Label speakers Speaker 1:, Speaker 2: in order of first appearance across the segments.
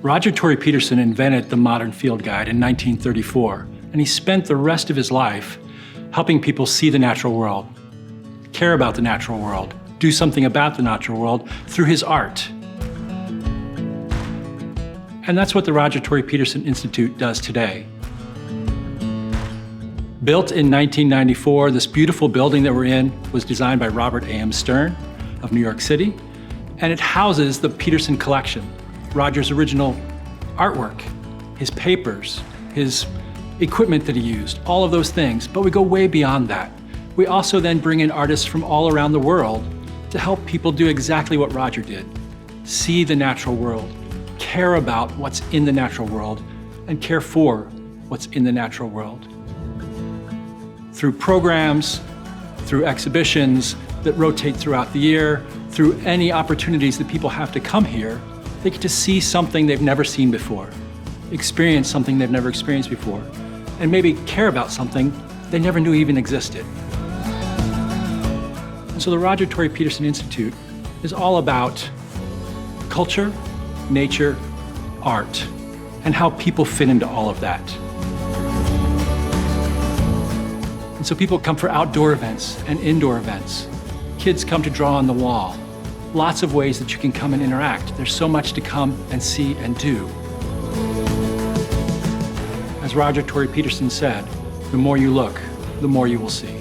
Speaker 1: Roger Tory Peterson invented the modern field guide in 1934, and he spent the rest of his life helping people see the natural world, care about the natural world, do something about the natural world through his art. And that's what the Roger Tory Peterson Institute does today. Built in 1994, this beautiful building that we're in was designed by Robert A.M. Stern of New York City, and it houses the Peterson collection, Roger's original artwork, his papers, his equipment that he used, all of those things. But we go way beyond that. We also then bring in artists from all around the world to help people do exactly what Roger did. See the natural world, care about what's in the natural world, and care for what's in the natural world. Through programs, through exhibitions that rotate throughout the year, through any opportunities that people have to come here, they get to see something they've never seen before, experience something they've never experienced before, and maybe care about something they never knew even existed. And so the Roger Tory Peterson Institute is all about culture, nature, art, and how people fit into all of that. And so people come for outdoor events and indoor events. Kids come to draw on the wall. Lots of ways that you can come and interact. There's so much to come and see and do. As Roger Tory Peterson said, the more you look, the more you will see.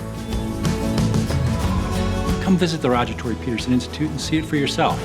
Speaker 1: Come visit the Roger Tory Peterson Institute and see it for yourself.